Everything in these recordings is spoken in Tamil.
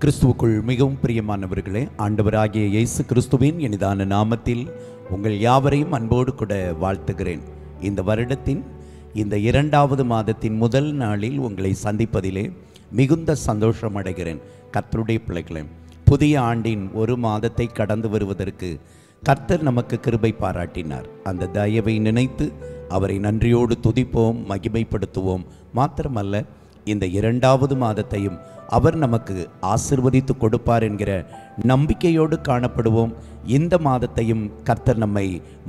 கிறிஸ்துவுக்குள் மிகவும் பிரியமானவர்களே, ஆண்டவராகிய இயேசு கிறிஸ்துவின் இனிதான நாமத்தில் உங்கள் யாவரையும் அன்போடு கூட வாழ்த்துகிறேன். இந்த வருடத்தின் இந்த 2வது மாதத்தின் முதல் நாளில் உங்களை சந்திப்பதிலே மிகுந்த சந்தோஷம் அடைகிறேன். கர்த்தருடைய பிள்ளைகளே, புதிய ஆண்டின் ஒரு மாதத்தை கடந்து வருவதற்கு கர்த்தர் நமக்கு கிருபை பாராட்டினார். அந்த தயவை நினைத்து அவரை நன்றியோடு துதிப்போம், மகிமைப்படுத்துவோம். மாத்திரமல்ல, இந்த 2வது மாதத்தையும் அவர் நமக்கு ஆசீர்வதித்து கொடுப்பார் என்கிற நம்பிக்கையோடு காணப்படுவோம். இந்த மாதத்தையும் கர்த்தர் நம்மை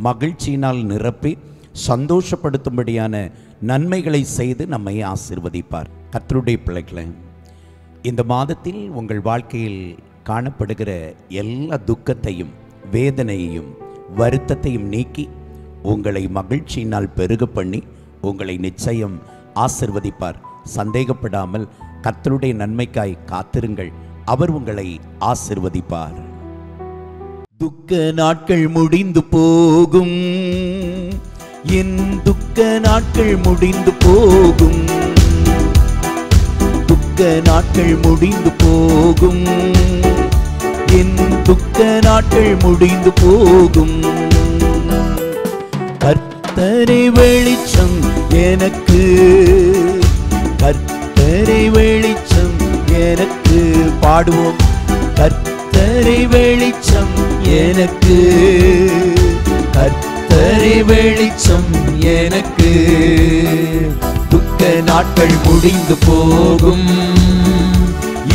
மகிழ்ச்சியினால் நிரப்பி சந்தோஷப்படுத்தும்படியான நன்மைகளை செய்து நம்மை ஆசீர்வதிப்பார். கர்த்தருடைய பிள்ளைகளே, இந்த மாதத்தில் உங்கள் வாழ்க்கையில் காணப்படுகிற எல்லா துக்கத்தையும், வேதனையையும், வருத்தத்தையும் நீக்கி உங்களை மகிழ்ச்சியினால் பெருக பண்ணி உங்களை நிச்சயம் ஆசீர்வதிப்பார். சந்தேகப்படாமல் கர்த்தருடைய நன்மைக்காய் காத்திருங்கள், அவர் உங்களை ஆசீர்வதிப்பார். துக்க நாட்கள் முடிந்து போகும், என் துக்க நாட்கள் முடிந்து போகும். துக்க நாட்கள் முடிந்து போகும், என் துக்க நாட்கள் முடிந்து போகும். கர்த்தரே வெளிச்சம் எனக்கு, கர்த்தரே வெளிச்சம் எனக்கு. பாடுவோம். கர்த்தரே வெளிச்சம் எனக்கு, கர்த்தரே வெளிச்சம் எனக்கு. துக்க நாட்கள் முடிந்து போகும்,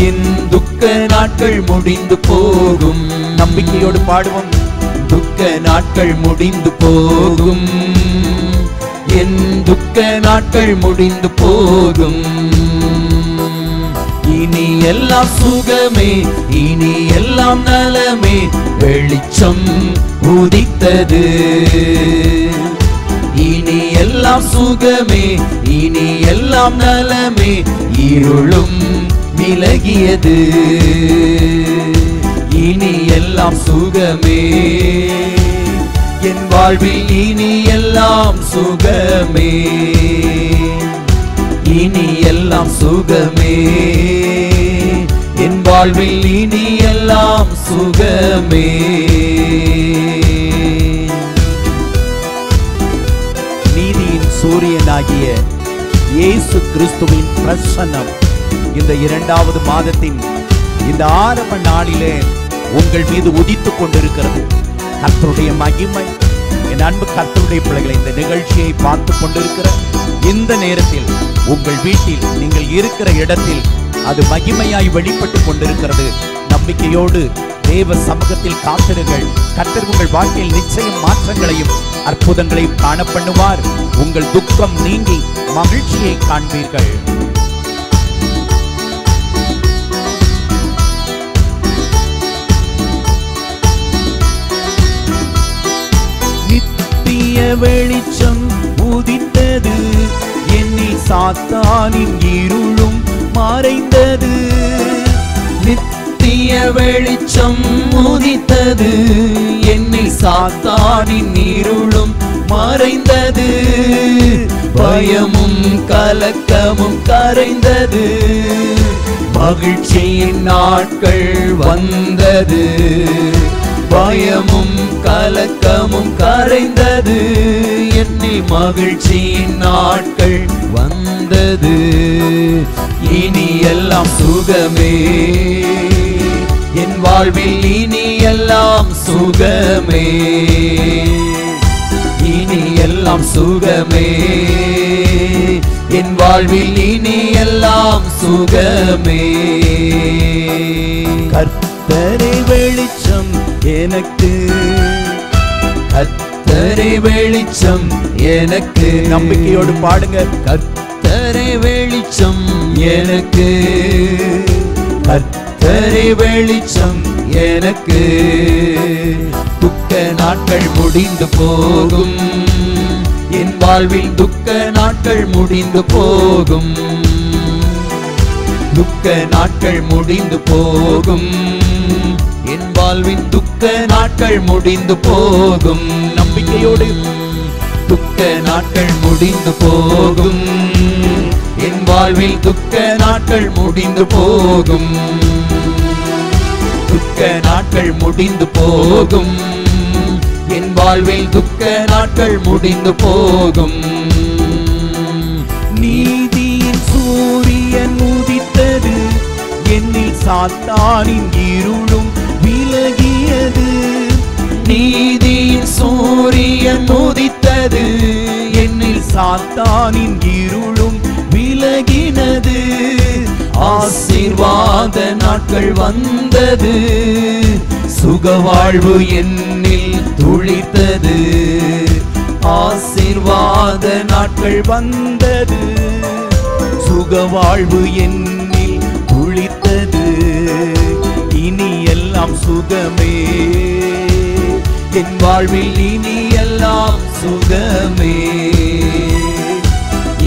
என் துக்க நாட்கள் முடிந்து போகும். நம்பிக்கையோடு பாடுவோம். துக்க நாட்கள் முடிந்து போகும், என் துக்க நாட்கள் முடிந்து போகும். இனி எல்லாம் சுகமே, இனி எல்லாம் நலமே, வெளிச்சம் உதித்தது. இனி எல்லாம் சுகமே, இனி எல்லாம் நலமே, இருளும் விலகியது. இனி எல்லாம் சுகமே, என் வாழ்வில் இனி எல்லாம் சுகமே. இனி எல்லாம் சுகமே, என் வாழ்வில் இனி எல்லாம் சுகமே. நீதியின் சூரியனாகிய இயேசு கிறிஸ்துவின் பிரசன்னம் இந்த 2வது மாதத்தின் இந்த ஆரம்ப நாளிலே உங்கள் மீது உதித்துக் கொண்டிருக்கிறது. கர்த்தருடைய மகிமை, என் அன்பு கர்த்தருடைய பிள்ளைகளை, இந்த நிகழ்ச்சியை பார்த்து கொண்டிருக்கிற இந்த நேரத்தில் உங்கள் வீட்டில் நீங்கள் இருக்கிற இடத்தில் அது மகிமையாய் வெளிப்பட்டு கொண்டிருக்கிறது. நம்பிக்கையோடு தேவ சமூகத்தில் காத்திருங்கள். கர்த்தர் உங்கள் வாழ்க்கையில் நிச்சயம் மாற்றங்களையும் அற்புதங்களையும் காண பண்ணுவார். உங்கள் துக்கம் நீங்கி மகிழ்ச்சியை காண்பீர்கள். வெளிச்சம் உதித்தது, என்னில் சாத்தானின் இருளும் மறைந்தது. நித்திய வெளிச்சம் உதித்தது, என்னில் சாத்தானின் இருளும் மறைந்தது. பயமும் கலக்கமும் கரைந்தது, மகிழ்ச்சியின் நாட்கள் வந்தது. பயமும் கலக்கமும் கரைந்தது, என்னை மகிழ்ச்சியின் நாட்கள் வந்தது. இனி எல்லாம் சுகமே, என் வாழ்வில் இனி எல்லாம் சுகமே. இனி எல்லாம் சுகமே, என் வாழ்வில் இனி எல்லாம் சுகமே. கர்த்தரே வெளிச்சம் எனக்கு, கர்த்தரே வெளிச்சம் எனக்கு. நம்பிக்கையோடு பாடுங்க. கர்த்தரே வெளிச்சம் எனக்கு, கர்த்தரே வெளிச்சம் எனக்கு. துக்க நாட்கள் முடிந்து போகும், என் வாழ்வில் துக்க நாட்கள் முடிந்து போகும். துக்க நாட்கள் முடிந்து போகும், என் வாழ்வின் துக்க நாட்கள் முடிந்து போகும். நம்பிக்கையோடு. துக்க நாட்கள் முடிந்து போகும், என் வாழ்வில் துக்க நாட்கள் முடிந்து போகும். துக்க நாட்கள் முடிந்து போகும். என் வாழ்வில் துக்க நாட்கள் முடிந்து போகும். நீதியின் சூரியன் உதித்தது, என்னில் சாத்தானின் இருளும் விலகியது. நீதியின் சூரியன் உதித்தது, என்னில் சாத்தானின் இருளும் விலகினது. ஆசீர்வாத நாட்கள் வந்தது, சுகவாழ்வு என்னில் துளித்தது. ஆசீர்வாத நாட்கள் வந்தது, சுகவாழ்வு என்னில் துளித்தது. இனி எல்லாம் சுகமே, என் வாழ்வில் இனி எல்லாம் சுகமே.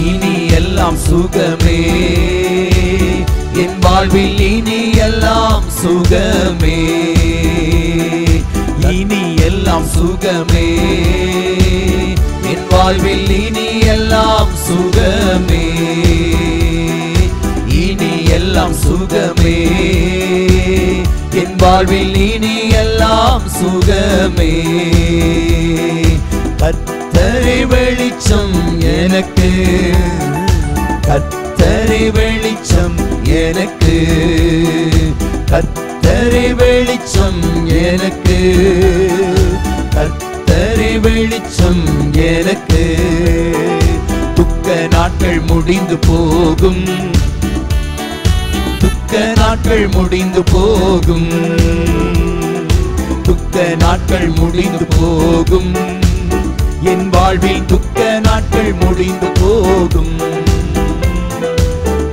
இனி எல்லாம் சுகமே, என் வாழ்வில் இனி எல்லாம் சுகமே. இனி எல்லாம் சுகமே, என் வாழ்வில் இனி எல்லாம் சுகமே. இனி எல்லாம் சுகமே, என் வாழ்வில் இனி எல்லாம் சுகமே. கர்த்தரை வெளிச்சம் எனக்கு, கர்த்தரை வெளிச்சம் எனக்கு, கர்த்தரை வெளிச்சம் எனக்கு, கர்த்தரை வெளிச்சம் எனக்கு. துக்க நாட்கள் முடிந்து போகும், துக்க நாட்கள் முடிந்து போகும், துக்க நாட்கள் முடிந்து போகும். என் வாழ்வில் துக்க நாட்கள் முடிந்து போகும்,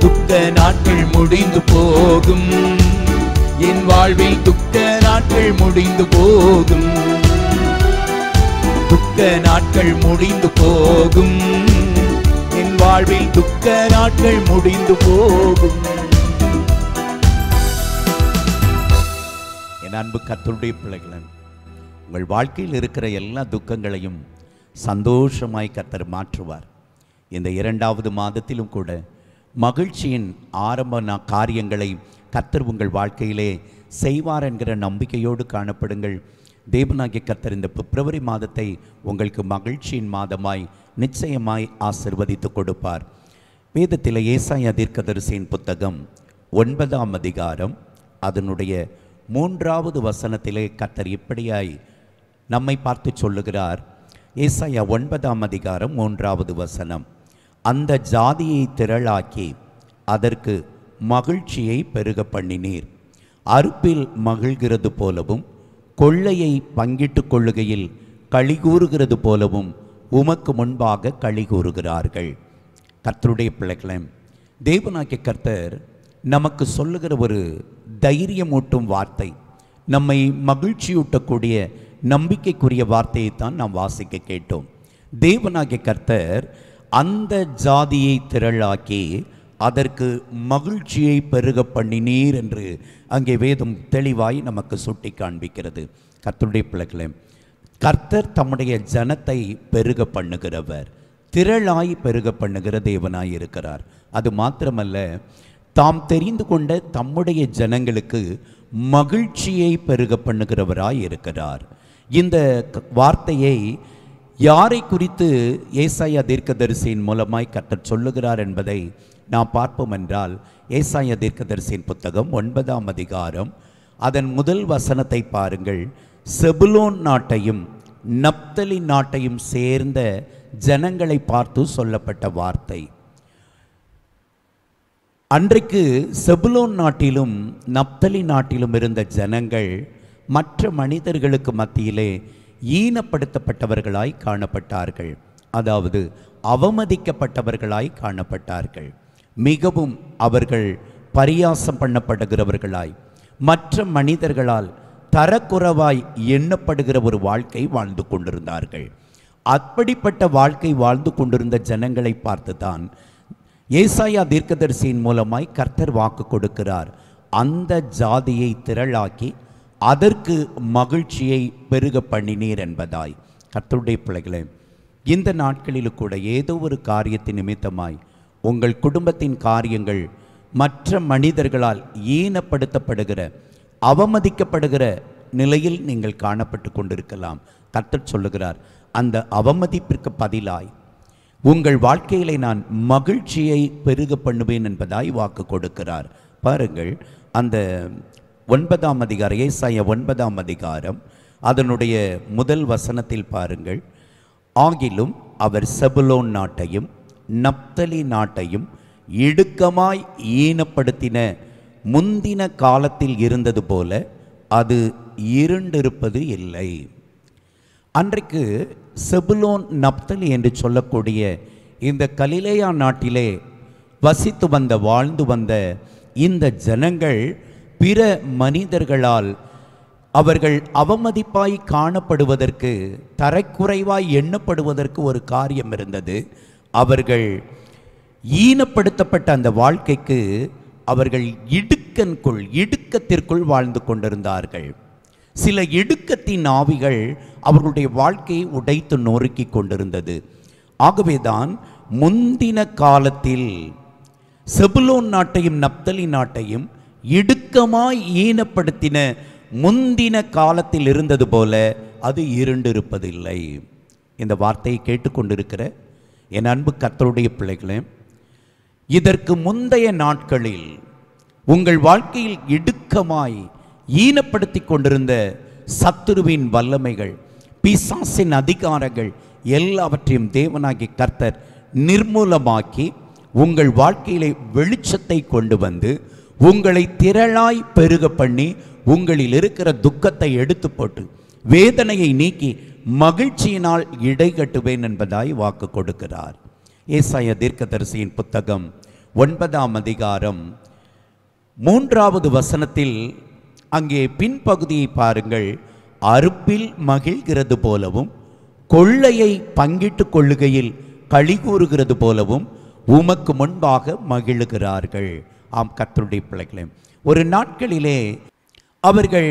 துக்க நாட்கள் முடிந்து போகும். என் வாழ்வில் துக்க நாட்கள் முடிந்து போகும், துக்க நாட்கள் முடிந்து போகும். என் வாழ்வில் துக்க நாட்கள் முடிந்து போகும். என் அன்பு கர்த்தருடைய பிள்ளைகளே, உங்கள் வாழ்க்கையில் இருக்கிற எல்லா துக்கங்களையும் சந்தோஷமாய் கர்த்தர் மாற்றுவார். இந்த 2வது மாதத்திலும் கூட மகிழ்ச்சியின் ஆரம்ப காரியங்களை கர்த்தர் உங்கள் வாழ்க்கையிலே செய்வார் என்கிற நம்பிக்கையோடு காணப்படுங்கள். தேவனாகிய கர்த்தர் இந்த பிப்ரவரி மாதத்தை உங்களுக்கு மகிழ்ச்சியின் மாதமாய் நிச்சயமாய் ஆசீர்வதித்து கொடுப்பார். வேதத்தில் ஏசாயா தீர்க்கதரிசியின் புத்தகம் 9ஆம் அதிகாரம் அதனுடைய 3வது வசனத்திலே கர்த்தர் இப்படியாய் நம்மை பார்த்து சொல்லுகிறார். ஏசாயா 9ஆம் அதிகாரம் 3வது வசனம். அந்த ஜாதியை திரளாக்கி அதற்கு மகிழ்ச்சியை பெருக பண்ணினீர். அறுப்பில் மகிழ்கிறது போலவும் கொள்ளையை பங்கிட்டு கொள்ளுகையில் களி கூறுகிறது போலவும் உமக்கு முன்பாக களி கூறுகிறார்கள். கர்த்தருடைய பிள்ளைகளே, தேவனாகிய கர்த்தர் நமக்கு சொல்லுகிற ஒரு தைரியமூட்டும் வார்த்தை, நம்மை மகிழ்ச்சியூட்டக்கூடிய நம்பிக்கைக்குரிய வார்த்தையைத்தான் நாம் வாசிக்க கேட்டோம். தேவனாகிய கர்த்தர் அந்த ஜாதியை திரளாக்கி அதற்கு மகிழ்ச்சியை பெருக பண்ணினீர் என்று அங்கே வேதம் தெளிவாய் நமக்கு சுட்டி காண்பிக்கிறது. கர்த்தருடைய பிள்ளைகளே, கர்த்தர் தம்முடைய ஜனத்தை பெருக பண்ணுகிறவர், திரளாய் பெருக பண்ணுகிற தேவனாய் இருக்கிறார். அது மாத்திரமல்ல, தாம் தெரிந்து கொண்ட தம்முடைய ஜனங்களுக்கு மகிழ்ச்சியை பெருக பண்ணுகிறவராய் இருக்கிறார். இந்த வார்த்தையை யாரை குறித்து ஏசாயா தீர்க்கதரிசியின் மூலமாய் கர்த்தர் சொல்லுகிறார் என்பதை நாம் பார்ப்போம் என்றால், ஏசாயா தீர்க்கதரிசியின் புத்தகம் 9ஆம் அதிகாரம் அதன் முதல் வசனத்தை பாருங்கள். செபுலோன் நாட்டையும் நப்தலி நாட்டையும் சேர்ந்த ஜனங்களை பார்த்து சொல்லப்பட்ட வார்த்தை. அன்றைக்கு செபுலோன் நாட்டிலும் நப்தலி நாட்டிலும் இருந்த ஜனங்கள் மற்ற மனிதர்களுக்கு மத்தியிலே ஈனப்படுத்தப்பட்டவர்களாய் காணப்பட்டார்கள். அதாவது அவமதிக்கப்பட்டவர்களாய் காணப்பட்டார்கள். மிகவும் அவர்கள் பரியாசம் பண்ணப்படுகிறவர்களாய், மற்ற மனிதர்களால் தரக்குறைவாய் எண்ணப்படுகிற ஒரு வாழ்க்கை வாழ்ந்து கொண்டிருந்தார்கள். அப்படிப்பட்ட வாழ்க்கை வாழ்ந்து கொண்டிருந்த ஜனங்களை பார்த்துதான் ஏசாயா தீர்க்கதரிசியின் மூலமாய் கர்த்தர் வாக்கு கொடுக்கிறார். அந்த ஜாதியை திரளாக்கி அதற்கு மகிழ்ச்சியை பெருக பண்ணினீர் என்பதாய். கர்த்தருடைய பிள்ளைகளே, இந்த நாட்களில் கூட ஏதோ ஒரு காரியத்தின் நிமித்தமாய் உங்கள் குடும்பத்தின் காரியங்கள் மற்ற மனிதர்களால் ஈனப்படுத்தப்படுகிற, அவமதிக்கப்படுகிற நிலையில் நீங்கள் காணப்பட்டு கொண்டிருக்கலாம். கர்த்தர் சொல்லுகிறார், அந்த அவமதிப்பிற்கு பதிலாய் உங்கள் வாழ்க்கையிலே நான் மகிழ்ச்சியை பெருக பண்ணுவேன் என்பதாய் வாக்கு கொடுக்கிறார். பாருங்கள், அந்த 9ஆம் அதிகாரம், ஏசாயா 9ஆம் அதிகாரம் அதனுடைய முதல் வசனத்தில் பாருங்கள், ஆகிலும் அவர் செபுலோன் நாட்டையும் நப்தலி நாட்டையும் இடுக்கமாய் ஈனப்படுத்தின முந்தின காலத்தில் இருந்தது போல அது இருண்டிருப்பது இல்லை. அன்றைக்கு செபுலோன் நப்தலி என்று சொல்லக்கூடிய இந்த கலிலேயா நாட்டிலே வசித்து வந்த வாழ்ந்து வந்த இந்த ஜனங்கள் பிற மனிதர்களால் அவர்கள் அவமதிப்பாய் காணப்படுவதற்கு, தரைக்குறைவாய் எண்ணப்படுவதற்கு ஒரு காரியம் இருந்தது. அவர்கள் ஈனப்படுத்தப்பட்ட அந்த வாழ்க்கைக்கு அவர்கள் இடுக்கத்திற்குள் வாழ்ந்து கொண்டிருந்தார்கள். சில இடுக்கத்தின் ஆவிகள் அவர்களுடைய வாழ்க்கையை உடைத்து நொறுக்கி கொண்டிருந்தது. ஆகவேதான் முந்தின காலத்தில் செபுலோன் நாட்டையும் நப்தலி நாட்டையும் இடுக்கமாய் ஈனப்படுத்தின முந்தின காலத்தில் இருந்தது போல அது இருண்டிருப்பதில்லை. இந்த வார்த்தையை கேட்டுக்கொண்டிருக்கிற என் அன்பு கர்த்தருடைய பிள்ளைகளே, இதற்கு முந்தைய நாட்களில் உங்கள் வாழ்க்கையில் இடுக்கமாய் ஈனப்படுத்தி கொண்டிருந்த சத்துருவின் வல்லமைகள், பிசாசின் அதிகாரங்கள் எல்லாவற்றையும் தேவனாகிய கர்த்தர் நிர்மூலமாக்கி உங்கள் வாழ்க்கையிலே வெளிச்சத்தை கொண்டு வந்து உங்களை திரளாய் பெருக பண்ணி உங்களில் இருக்கிற துக்கத்தை எடுத்து போட்டு வேதனையை நீக்கி மகிழ்ச்சியினால் இடைகட்டுவேன் என்பதாய் வாக்கு கொடுக்கிறார். ஏசாயா தீர்க்கதரிசியின் புத்தகம் 9ஆம் அதிகாரம் 3வது வசனத்தில் அங்கே பின்பகுதியை பாருங்கள், அறுப்பில் மகிழ்கிறது போலவும் கொள்ளையை பங்கிட்டு கொள்ளுகையில் களி கூறுகிறது போலவும் உமக்கு முன்பாக மகிழுகிறார்கள். ஆம் கர்த்தருடைய பிள்ளைகளே, ஒரு நாட்களிலே அவர்கள்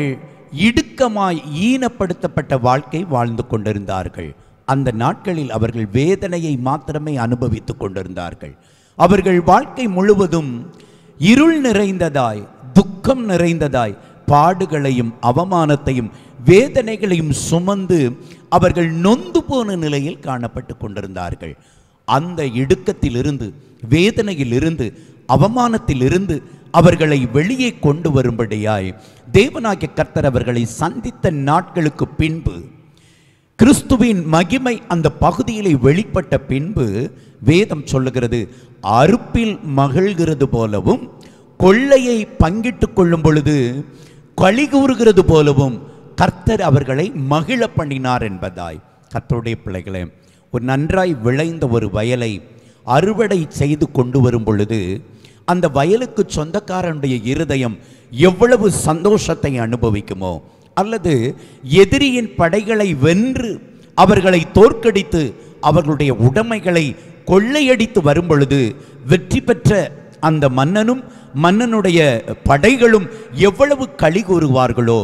இடுக்கமாய் ஈனப்படுத்தப்பட்ட வாழ்க்கை வாழ்ந்து கொண்டிருந்தார்கள். அந்த நாட்களில் அவர்கள் வேதனையை மாத்திரமே அனுபவித்துக் கொண்டிருந்தார்கள். அவர்கள் வாழ்க்கை முழுவதும் இருள் நிறைந்ததாய், துக்கம் நிறைந்ததாய், பாடுகளையும் அவமானத்தையும் வேதனைகளையும் சுமந்து அவர்கள் நொந்து போன நிலையில் காணப்பட்டு கொண்டிருந்தார்கள். அந்த இடுக்கத்திலிருந்து, வேதனையிலிருந்து, அவமானத்திலிருந்து அவர்களை வெளியே கொண்டு வரும்படியாய் தேவனாகிய கர்த்தர் அவர்களை சந்தித்த நாட்களுக்கு பின்பு, கிறிஸ்துவின் மகிமை அந்த பகுதியிலே வெளிப்பட்ட பின்பு வேதம் சொல்லுகிறது, அறுப்பில் மகிழ்கிறது போலவும் கொள்ளையை பங்கிட்டு கொள்ளும் பொழுது களி கூறுகிறது போலவும் கர்த்தர் அவர்களை மகிழ பண்ணினார் என்பதாய். கர்த்தருடைய பிள்ளைகளே, ஒரு நன்றாய் விளைந்த ஒரு வயலை அறுவடை செய்து கொண்டு வரும் பொழுது அந்த வயலுக்கு சொந்தக்காரனுடைய இருதயம் எவ்வளவு சந்தோஷத்தை அனுபவிக்குமோ, அல்லது எதிரியின் படைகளை வென்று அவர்களை தோற்கடித்து அவர்களுடைய உடைமைகளை கொள்ளையடித்து வரும் பொழுது வெற்றி பெற்ற அந்த மன்னனும் மன்னனுடைய படைகளும் எவ்வளவு களி கூறுவார்களோ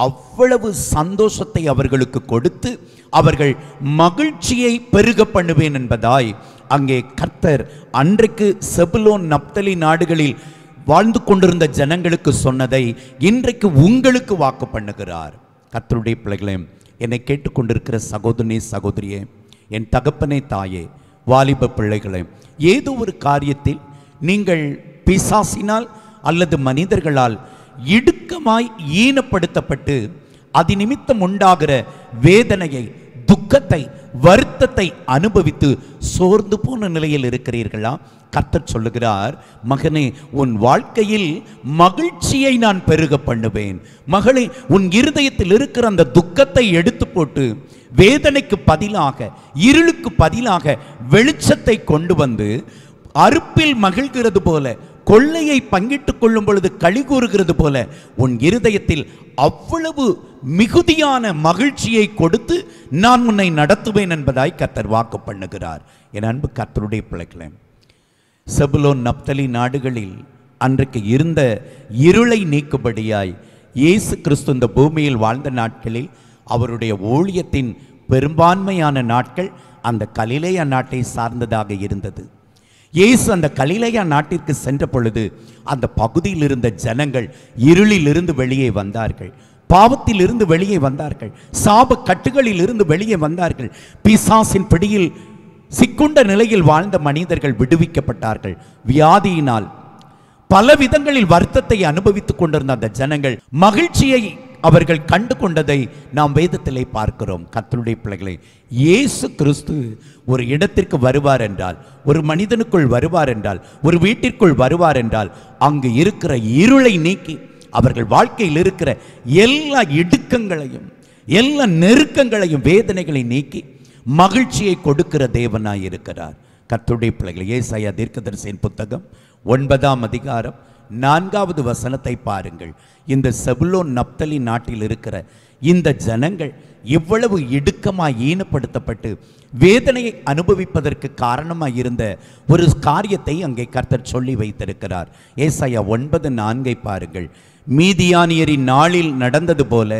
அவ்வளவு சந்தோஷத்தை அவர்களுக்கு கொடுத்து அவர்கள் மகிழ்ச்சியை பெருக பண்ணுவேன் என்பதாய் அங்கே கர்த்தர் அன்றைக்கு செபுலோன் நப்தலி நாடுகளில் வாழ்ந்து கொண்டிருந்த ஜனங்களுக்கு சொன்னதை இன்றைக்கு உங்களுக்கு வாக்கு பண்ணுகிறார். கர்த்தருடைய பிள்ளைகளே, என்னை கேட்டுக்கொண்டிருக்கிற சகோதரனே, சகோதரியே, என் தகப்பனே, தாயே, வாலிப பிள்ளைகளே, ஏதோ ஒரு காரியத்தில் நீங்கள் பிசாசினால் அல்லது மனிதர்களால் இடுக்கமாய் ஈனப்படுத்தப்பட்டு அது நிமித்தம் உண்டாகிற வேதனையை, துக்கத்தை, வருத்தத்தை அனுபவித்து சோர்ந்து போன நிலையில் இருக்கிறீர்களா? கர்த்தர் சொல்லுகிறார், மகனே, உன் வாழ்க்கையில் மகிழ்ச்சியை நான் பெருக பண்ணுவேன். மகளே, உன் இருதயத்தில் இருக்கிற அந்த துக்கத்தை எடுத்து போட்டு வேதனைக்கு பதிலாக, இருளுக்கு பதிலாக வெளிச்சத்தை கொண்டு வந்து அறுப்பில் மகிழ்கிறது போல, கொள்ளையை பங்கிட்டுக் கொள்ளும் பொழுது களி கூறுகிறது போல உன் இருதயத்தில் அவ்வளவு மிகுதியான மகிழ்ச்சியை கொடுத்து நான் உன்னை நடத்துவேன் என்பதாய் கர்த்தர் வாக்கு பண்ணுகிறார். என் அன்பு கர்த்தருடைய பிள்ளைகளே, செபுலோன் நப்தலி நாடுகளில் அன்றைக்கு இருந்த இருளை நீக்கும்படியாய் இயேசு கிறிஸ்து இந்த பூமியில் வாழ்ந்த நாட்களில் அவருடைய ஊழியத்தின் பெரும்பான்மையான நாட்கள் அந்த கலிலேயா நாட்டை சார்ந்ததாக இருந்தது. இயேசு அந்த கலிலேயா நாட்டிற்கு சென்ற பொழுது அந்த பகுதியில் இருந்த ஜனங்கள் இருளிலிருந்து வெளியே வந்தார்கள், பாவத்தில் இருந்து வெளியே வந்தார்கள், சாப கட்டுகளில் இருந்து வெளியே வந்தார்கள், பிசாசின் பிடியில் சிக்குண்ட நிலையில் வாழ்ந்த மனிதர்கள் விடுவிக்கப்பட்டார்கள். வியாதியினால் பல விதங்களில் வருத்தத்தை அனுபவித்துக் கொண்டிருந்த அந்த ஜனங்கள் மகிழ்ச்சியை அவர்கள் கண்டு கொண்டதை நாம் வேதத்திலே பார்க்கிறோம். கர்த்தருடைய பிள்ளைகளை, இயேசு கிறிஸ்து ஒரு இடத்திற்கு வருவார் என்றால், ஒரு மனிதனுக்குள் வருவார் என்றால், ஒரு வீட்டிற்குள் வருவார் என்றால், அங்கு இருக்கிற இருளை நீக்கி அவர்கள் வாழ்க்கையில் இருக்கிற எல்லா இடுக்கங்களையும் எல்லா நெருக்கங்களையும் வேதனைகளை நீக்கி மகிழ்ச்சியை கொடுக்கிற தேவனாய் இருக்கிறார். கர்த்தருடைய பிள்ளைகள், ஏசாயா தீர்க்கதரிசியின் புத்தகம் 9ஆம் அதிகாரம் 4வது வசனத்தை பாருங்கள். இந்த செபுலோன் நப்தலி நாட்டில் இருக்கிற இந்த ஜனங்கள் எவ்வளவு இடுக்கமாய் ஈனப்படுத்தப்பட்டு வேதனையை அனுபவிப்பதற்கு காரணமாய் இருந்த ஒரு காரியத்தை அங்கே கர்த்தர் சொல்லி வைத்திருக்கிறார். ஏசாயா 9:4 பாருங்கள். மீதியானியரின் நாளில் நடந்தது போல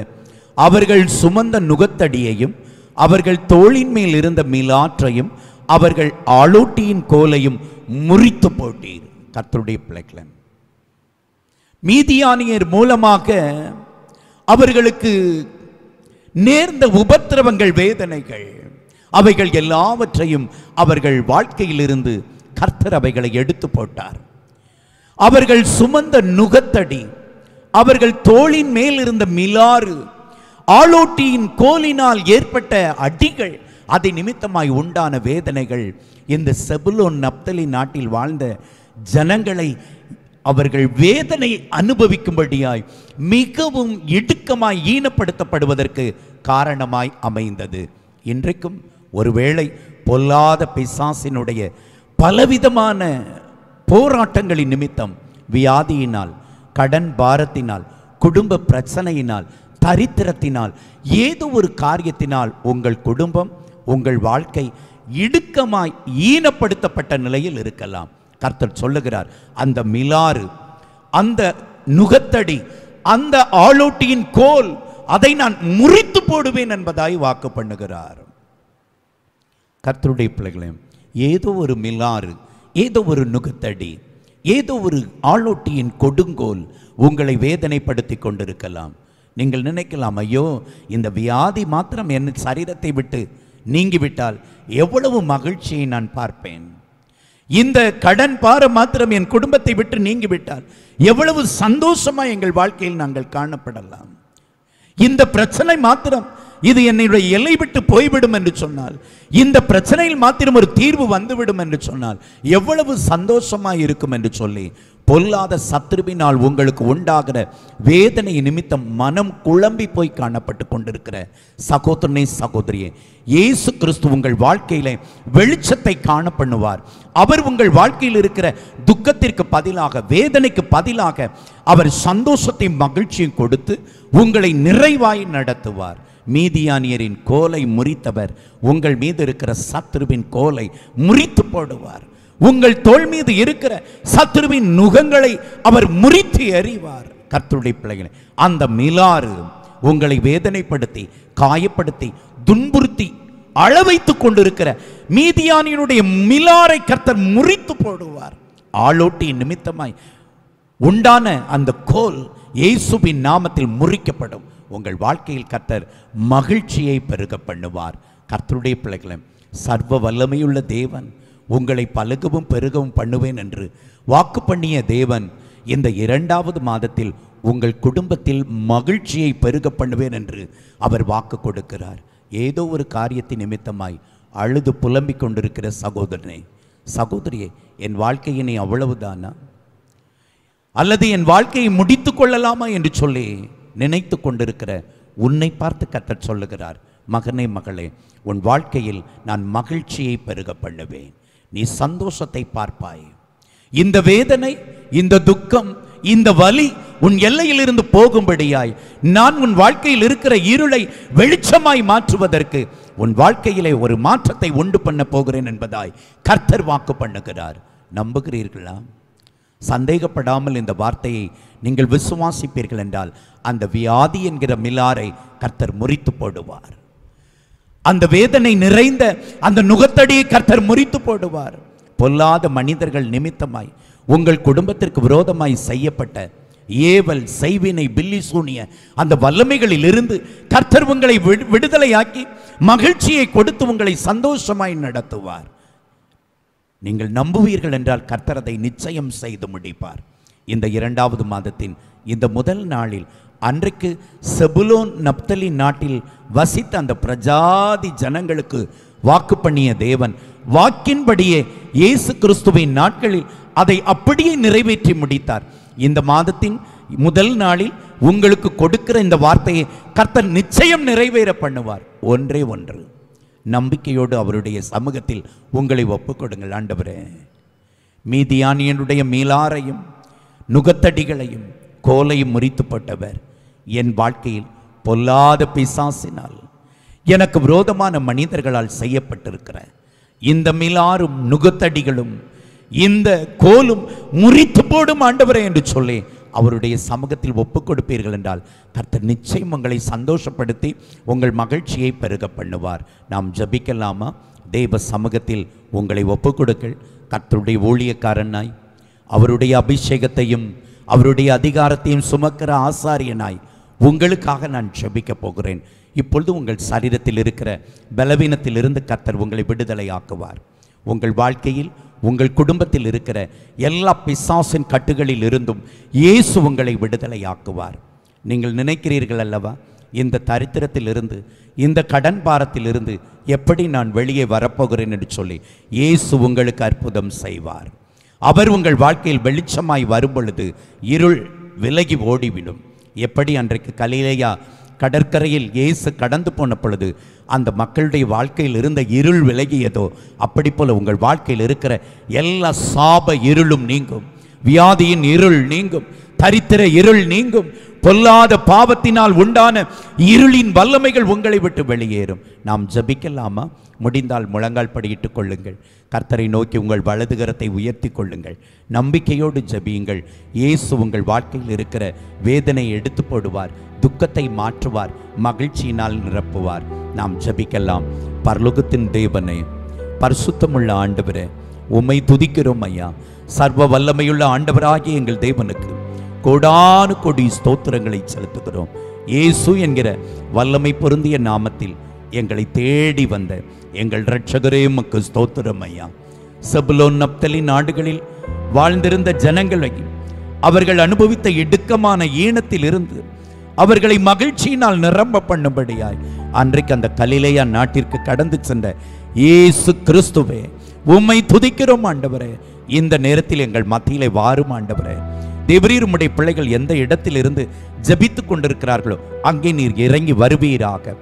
அவர்கள் சுமந்த நுகத்தடியையும் அவர்கள் தோளின் மேல் இருந்த மிலாற்றையும் அவர்கள் ஆளோட்டியின் கோலையும் முறித்து போட்டீர். கர்த்தருடைய பிள்ளைகளே, மீதியானியர் மூலமாக அவர்களுக்கு நேர்ந்த உபத்திரவங்கள், வேதனைகள், அவைகள் எல்லாவற்றையும் அவர்கள் வாழ்க்கையில் இருந்து கர்த்தர் அவைகளை எடுத்து போட்டார். அவர்கள் சுமந்த நுகத்தடி, அவர்கள் தோளின் மேல் இருந்த மிலாறு, ஆளோட்டியின் கோலினால் ஏற்பட்ட அடிகள், அதை நிமித்தமாய் உண்டான வேதனைகள் இந்த செபுலோன் நப்தலி நாட்டில் வாழ்ந்த ஜனங்களை அவர்கள் வேதனை அனுபவிக்கும்படியாய் மிகவும் இடுக்கமாய் ஈனப்படுத்தப்படுவதற்கு காரணமாய் அமைந்தது. இன்றைக்கும் ஒருவேளை பொல்லாத பிசாசினுடைய பலவிதமான போராட்டங்களின் நிமித்தம், வியாதியினால், கடன் பாரத்தினால், குடும்ப பிரச்சனையினால், தரித்திரத்தினால், ஏதோ ஒரு காரியத்தினால் உங்கள் குடும்பம், உங்கள் வாழ்க்கை இடுக்கமாய் ஈனப்படுத்தப்பட்ட நிலையில் இருக்கலாம். கர்த்தர் சொல்லுகிறார், அந்த மிலாறு, அந்த நுகத்தடி, அந்த ஆளோட்டியின் கோல், அதை நான் முறித்து போடுவேன் என்பதாய் வாக்கு பண்ணுகிறார். கர்த்தருடைய பிள்ளைகளே, ஏதோ ஒரு மிலாறு, ஏதோ ஒரு நுகத்தடி, ஏதோ ஒரு ஆளோட்டியின் கொடுங்கோல் உங்களை வேதனைப்படுத்தி கொண்டிருக்கலாம். நீங்கள் நினைக்கலாம், ஐயோ இந்த வியாதி மாத்திரம் என் சரீரத்தை விட்டு நீங்கிவிட்டால் எவ்வளவு மகிழ்ச்சியை நான் பார்ப்பேன், இந்த கடன் பாரம் மாத்திரம் என் குடும்பத்தை விட்டு நீங்கிவிட்டால் எவ்வளவு சந்தோஷமா எங்கள் வாழ்க்கையில் நாங்கள் காணப்படலாம், இந்த பிரச்சனை மாத்திரம் இது என்னுடைய எல்லை விட்டு போய்விடும் என்று சொன்னால், இந்த பிரச்சனையில் மாத்திரம் ஒரு தீர்வு வந்துவிடும் என்று சொன்னால் எவ்வளவு சந்தோஷமா இருக்கும் என்று சொல்லி பொல்லாத சத்துருவினால் உங்களுக்கு உண்டாகிற வேதனை நிமித்தம் மனம் குழம்பி போய் காணப்பட்டு கொண்டிருக்கிற சகோதரனே, சகோதரியே, இயேசு கிறிஸ்து உங்கள் வாழ்க்கையிலே வெளிச்சத்தை காண பண்ணுவார். அவர் உங்கள் வாழ்க்கையில் இருக்கிற துக்கத்திற்கு பதிலாக, வேதனைக்கு பதிலாக அவர் சந்தோஷத்தையும் மகிழ்ச்சியும் கொடுத்து உங்களை நிறைவாய் நடத்துவார். மீதியானியரின் கோலை முறித்தவர் உங்கள் மீது இருக்கிற சத்துருவின் கோலை முறித்து போடுவார். உங்கள் தோள் மீது இருக்கிற சத்துருவின் நுகங்களை அவர் முறித்து எறிவார். கர்த்தருடைய பிள்ளைகளே, அந்த மிலாறு உங்களை வேதனைப்படுத்தி, காயப்படுத்தி, துன்புறுத்தி அளவைத்துக் கொண்டிருக்கிற மீதியானியனுடைய மிலாரை கர்த்தர் முறித்து போடுவார். ஆளோட்டியின் நிமித்தமாய் உண்டான அந்த கோல் இயேசுவின் நாமத்தில் முறிக்கப்படும். உங்கள் வாழ்க்கையில் கர்த்தர் மகிழ்ச்சியை பெருக பண்ணுவார். கர்த்தருடைய பிள்ளைகளே, சர்வ வல்லமையுள்ள தேவன் உங்களை பலுகவும் பெருகவும் பண்ணுவேன் என்று வாக்கு பண்ணிய தேவன் இந்த 2வது மாதத்தில் உங்கள் குடும்பத்தில் மகிழ்ச்சியை பெருக பண்ணுவேன் என்று அவர் வாக்கு கொடுக்கிறார். ஏதோ ஒரு காரியத்தின் நிமித்தமாய் அழுது புலம்பிக் கொண்டிருக்கிற சகோதரனே, சகோதரியே, என் வாழ்க்கையினை அவ்வளவுதானா, அல்லது என் வாழ்க்கையை முடித்து கொள்ளலாமா என்று சொல்லி நினைத்து கொண்டிருக்கிற உன்னை பார்த்து கர்த்தர் சொல்லுகிறார், மகனே, மகளே, உன் வாழ்க்கையில் நான் மகிழ்ச்சியை பெருக பண்ணுவேன். நீ சந்தோஷத்தை பார்ப்பாய். இந்த வேதனை, இந்த துக்கம், இந்த வலி உன் எல்லையில் இருந்து போகும்படியாய் நான் உன் வாழ்க்கையில் இருக்கிற இருளை வெளிச்சமாய் மாற்றுவதற்கு உன் வாழ்க்கையிலே ஒரு மாற்றத்தை உண்டு பண்ண போகிறேன் என்பதாய் கர்த்தர் வாக்கு பண்ணுகிறார். நம்புகிறீர்களா? சந்தேகப்படாமல் இந்த வார்த்தையை நீங்கள் விசுவாசிப்பீர்கள் என்றால் அந்த வியாதி என்கிற மிலாரை கர்த்தர் முறித்து போடுவார். அந்த வேதனை நிறைந்த அந்த நுகத்தடியை கர்த்தர் முறித்து போடுவார். பொல்லாத மனிதர்கள் நிமித்தமாய் உங்கள் குடும்பத்திற்கு விரோதமாய் செய்யப்பட்ட ஏவல், செய்வினை, பில்லி சூனிய அந்த வல்லமைகளில் இருந்து கர்த்தர் உங்களை விடுதலையாக்கி மகிழ்ச்சியை கொடுத்து உங்களை சந்தோஷமாய் நடத்துவார். நீங்கள் நம்புவீர்கள் என்றால் கர்த்தர் அதை நிச்சயம் செய்து முடிப்பார். இந்த 2வது மாதத்தின் இந்த முதல் நாளில் அன்றைக்கு செபுலோன் நப்தலி நாட்டில் வசித்த அந்த பிரஜாதி ஜனங்களுக்கு வாக்கு பண்ணிய தேவன் வாக்கின்படியே இயேசு கிறிஸ்துவின் நாட்களில் அதை அப்படியே நிறைவேற்றி முடித்தார். இந்த மாதத்தின் முதல் நாளில் உங்களுக்கு கொடுக்கிற இந்த வார்த்தையை கர்த்தர் நிச்சயம் நிறைவேற பண்ணுவார். ஒன்றே ஒன்று, நம்பிக்கையோடு அவருடைய சமூகத்தில் உங்களை ஒப்புக்கொடுங்கள். ஆண்டவரே, மீதியானியனுடைய மீளாரையும் நுகத்தடிகளையும் கோலையும் முறித்து போட்டவர், என் வாழ்க்கையில் பொல்லாத பிசாசினால் எனக்கு விரோதமான மனிதர்களால் செய்யப்பட்டிருக்கிற இந்த மீளாரும் நுகத்தடிகளும் இந்த கோலும் முறித்து போடும் ஆண்டவரே என்று சொல்லி அவருடைய சமூகத்தில் ஒப்புக் கொடுப்பீர்கள் என்றால் கர்த்தர் நிச்சயம் உங்களை சந்தோஷப்படுத்தி உங்கள் மகிழ்ச்சியை பெருக பண்ணுவார். நாம் ஜபிக்கலாமா? தேவ சமூகத்தில் உங்களை ஒப்புக் கொடுங்கள். கர்த்தருடைய ஊழியக்காரனாய், அவருடைய அபிஷேகத்தையும் அவருடைய அதிகாரத்தையும் சுமக்கிற ஆசாரியனாய் உங்களுக்காக நான் ஜபிக்க போகிறேன். இப்பொழுது உங்கள் சரீரத்தில் இருக்கிற பலவீனத்திலிருந்து கர்த்தர் உங்களை விடுதலை ஆக்குவார். உங்கள் வாழ்க்கையில், உங்கள் குடும்பத்தில் இருக்கிற எல்லா பிசாசின் கட்டுகளில் இருந்தும் இயேசு உங்களை விடுதலை ஆக்குவார். நீங்கள் நினைக்கிறீர்கள் அல்லவா, இந்த தரித்திரத்திலிருந்து, இந்த கடன் பாரத்திலிருந்து எப்படி நான் வெளியே வரப்போகிறேன் என்று சொல்லி இயேசு உங்களுக்கு அற்புதம் செய்வார். அவர் உங்கள் வாழ்க்கையில் வெளிச்சமாய் வரும் பொழுது இருள் விலகி ஓடிவிடும். எப்படி அன்றைக்கு கலிலேயா கடற்கரையில் இயேசு கடந்து போன பொழுது அந்த மக்களுடைய வாழ்க்கையில் இருந்த இருள் விலகியதோ, அப்படி போல உங்கள் வாழ்க்கையில் இருக்கிற எல்லா சாப இருளும் நீங்கும், வியாதியின் இருள் நீங்கும், தரித்திர இருள் நீங்கும், பொல்லாத பாவத்தினால் உண்டான இருளின் வல்லமைகள் உங்களை விட்டு வெளியேறும். நாம் ஜபிக்கலாமா? முடிந்தால் முழங்கால் படியிட்டுக் கொள்ளுங்கள். கர்த்தரை நோக்கி உங்கள் வலதுகரத்தை உயர்த்தி கொள்ளுங்கள். நம்பிக்கையோடு ஜபியுங்கள். இயேசு உங்கள் வாழ்க்கையில் இருக்கிற வேதனை எடுத்து போடுவார், துக்கத்தை மாற்றுவார், மகிழ்ச்சியினால் நிரப்புவார். நாம் ஜபிக்கலாம். பரலோகத்தின் தேவனே, பரிசுத்தமுள்ள ஆண்டவரே, உம்மை துதிக்கிறோம் ஐயா. சர்வ வல்லமையுள்ள ஆண்டவராகிய எங்கள் தேவனுக்கு கோடானு கோடி ஸ்தோத்திரங்களை செலுத்துகிறோம். இயேசு என்கிற வல்லமை பொருந்திய நாமத்தில் எங்களை தேடி வந்த எங்கள் இரட்சகரே உமக்கு ஸ்தோத்திரம் ஐயா. செபுலோன் நப்தலி நாடுகளில் வாழ்ந்திருந்த ஜனங்களை அவர்கள் அனுபவித்த இடுக்கமான ஈனத்தில் இருந்து அவர்களை மகிழ்ச்சியினால் நிரம்ப பண்ணும்படியாய் அன்றைக்கு அந்த கலிலேயா நாட்டிற்கு கடந்து சென்ற இயேசு கிறிஸ்துவே, உம்மை துதிக்கிறோம் ஆண்டவரே. இந்த நேரத்தில் எங்கள் மத்தியிலே வாரும் ஆண்டவரே. தேவரீர், உம்முடைய பிள்ளைகள் எந்த இடத்தில் இருந்து ஜபித்துக் கொண்டிருக்கிறார்களோ அங்கே நீர் இறங்கி வருவீராக.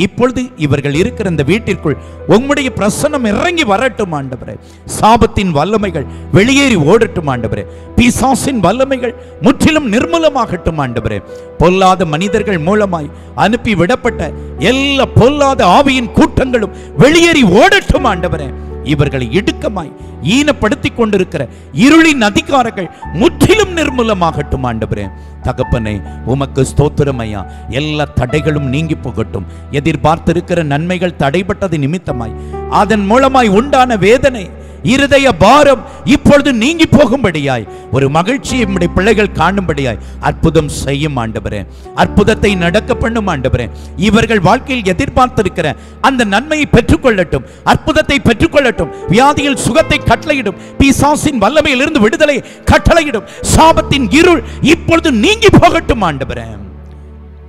இப்பொழுது இவர்கள் இருக்கிற இந்த வீட்டிற்குள் உம்முடைய பிரசன்னம் இறங்கி வரட்டும் ஆண்டவரே. சாபத்தின் வல்லமைகள் வெளியேறி ஓடட்டும் ஆண்டவரே. பிசாசின் வல்லமைகள் முற்றிலும் நிர்மூலமாகட்டும் ஆண்டவரே. பொல்லாத மனிதர்கள் மூலமாய் அனுப்பி விடப்பட்ட எல்லா பொல்லாத ஆவியின் கூட்டங்களும் வெளியேறி ஓடட்டும் ஆண்டவரே. இவர்களை இடுக்கமாய் ஈனப்படுத்தி கொண்டிருக்கிற இருளின் அதிகாரங்கள் முற்றிலும் நிர்மூலமாகட்டும் ஆண்டவரே. தகப்பனே, உமக்கு ஸ்தோத்திரம் ஐயா. எல்லா தடைகளும் நீங்கி போகட்டும். எதிர்பார்த்திருக்கிற நன்மைகள் தடைப்பட்டது நிமித்தமாய் அதன் மூலமாய் உண்டான வேதனை, இருதய பாரம் இப்பொழுது நீங்கி போகும்படியாய் ஒரு மகிழ்ச்சியை நம்முடைய பிள்ளைகள் காணும்படியாய் அற்புதம் செய்யும் ஆண்டவரே. அற்புதத்தை நடக்க பண்ணும் ஆண்டவரே. இவர்கள் வாழ்க்கையில் எதிர்பார்த்திருக்கிற அந்த நன்மையை பெற்றுக்கொள்ளட்டும், அற்புதத்தை பெற்றுக்கொள்ளட்டும். வியாதியில் சுகத்தை கட்டளையிடும், பிசாசின் வல்லமையில் இருந்து விடுதலை கட்டளையிடும். சாபத்தின் இருள் இப்பொழுது நீங்கி போகட்டும் ஆண்டவரே.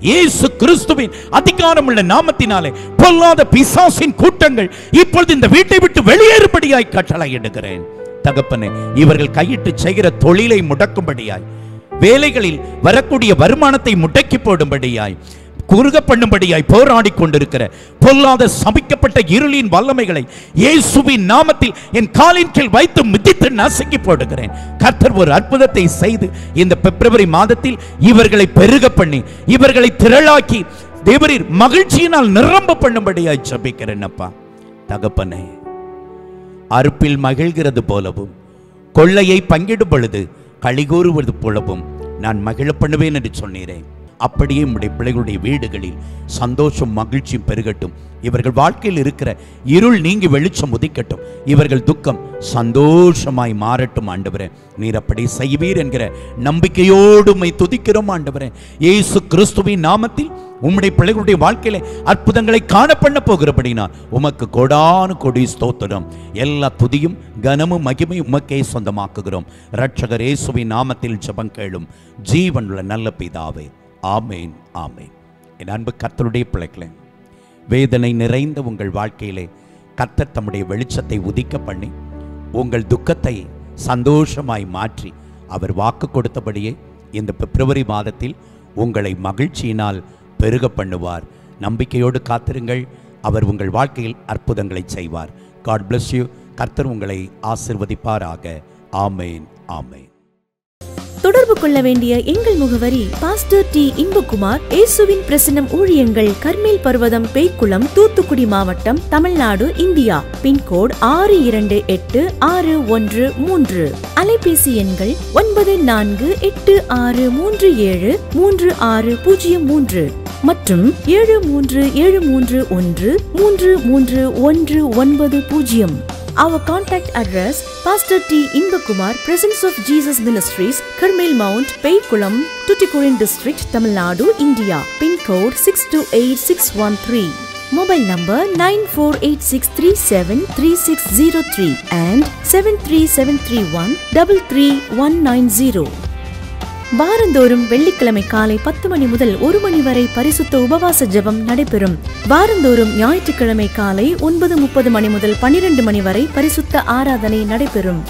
இயேசு கிறிஸ்துவின் அதிகாரம் உள்ள நாமத்தினாலே பொல்லாத பிசாசின் கூட்டங்கள் இப்பொழுது இந்த வீட்டை விட்டு வெளியேறும்படியாய் கட்டளையிடுகிறேன். தகப்பனே, இவர்கள் கையிட்டு செய்கிற தொழிலை முடக்கும்படியாய், வேலைகளில் வரக்கூடிய வருமானத்தை முடக்கி போடும்படியாய், குறுக பண்ணும்படியாய் போராடி கொண்டிருக்கிற பொல்லாத சபிக்கப்பட்ட இருளின் வல்லமைகளை இயேசுவின் நாமத்தில் என் காலின் கீழ் வைத்து மிதித்து நசுக்கி போடுகிறேன். கர்த்தர் ஒரு அற்புதத்தை செய்து இந்த பிப்ரவரி மாதத்தில் இவர்களை பெருக பண்ணி, இவர்களை திரளாக்கி தேவரீர் மகிழ்ச்சியினால் நிரம்ப பண்ணும்படியாய் ஜெபிக்கிறேன் அப்பா. தகப்பனே, அறுப்பில் மகிழ்கிறது போலவும் கொள்ளையை பங்கிடும் பொழுது களி கூறுவது போலவும் நான் மகிழ பண்ணுவேன் என்று சொன்னீரேன். அப்படியே உம்முடைய பிள்ளைகளுடைய வீடுகளில் சந்தோஷம் மகிழ்ச்சியும் பெருகட்டும். இவர்கள் வாழ்க்கையில் இருக்கிற இருள் நீங்கி வெளிச்சம் உதிக்கட்டும். இவர்கள் துக்கம் சந்தோஷமாய் மாறட்டும் ஆண்டவரே. நீர் அப்படி செய்வீர் என்கிற நம்பிக்கையோடு உம்மை துதிக்கிறோம் ஆண்டவரே. இயேசு கிறிஸ்துவின் நாமத்தில் உம்முடைய பிள்ளைகளுடைய வாழ்க்கையில அற்புதங்களை காண பண்ண போகிறபடினா உமக்கு கோடானு கோடி ஸ்தோத்திரம். எல்லா துதியும் கனமும் மகிமையும் உமக்கே சொந்தமாக்குகிறோம். இரட்சகர் இயேசுவின் நாமத்தில் ஜெபம் கேளும் ஜீவனுள்ள நல்ல பிதாவே. ஆமேன், ஆமேன். என் அன்பு கர்த்தருடைய பிள்ளைகளே, வேதனை நிறைந்த உங்கள் வாழ்க்கையிலே கர்த்தர் தம்முடைய வெளிச்சத்தை உதிக்க பண்ணி உங்கள் துக்கத்தை சந்தோஷமாய் மாற்றி அவர் வாக்கு கொடுத்தபடியே இந்த பிப்ரவரி மாதத்தில் உங்களை மகிழ்ச்சியினால் பெருக பண்ணுவார். நம்பிக்கையோடு காத்திருங்கள். அவர் உங்கள் வாழ்க்கையில் அற்புதங்களை செய்வார். God bless you. கர்த்தர் உங்களை ஆசீர்வதிப்பாராக. ஆமேன், ஆமேன். தொடர்பு கொள்ள வேண்டிய எங்கள் முகவரி: பாஸ்டர் டி. இன்பகுமார், இயேசுவின் பிரசன்னம் ஊழியங்கள், கர்மேல் பர்வதம், பேய்க்குளம், தூத்துக்குடி மாவட்டம், தமிழ்நாடு, இந்தியா. பின்கோடு 642613. அலைபேசி எண்கள் 9486373603 மற்றும் 7373133190. Our contact address: Pastor T. Inbakumar, Presence of Jesus Ministries, Karmel Mount, Peikulam, Tuticorin District, Tamil Nadu, India. Pin code 628613. Mobile number 9486373603 and 73731 வாரந்தோறும் வெள்ளிக்கிழமை காலை 10 மணி முதல் 1 மணி வரை பரிசுத்த உபவாச ஜெபம் நடைபெறும். வாரந்தோறும் ஞாயிற்றுக்கிழமை காலை 9:30 மணி முதல் 12 மணி வரை பரிசுத்த ஆராதனை நடைபெறும்.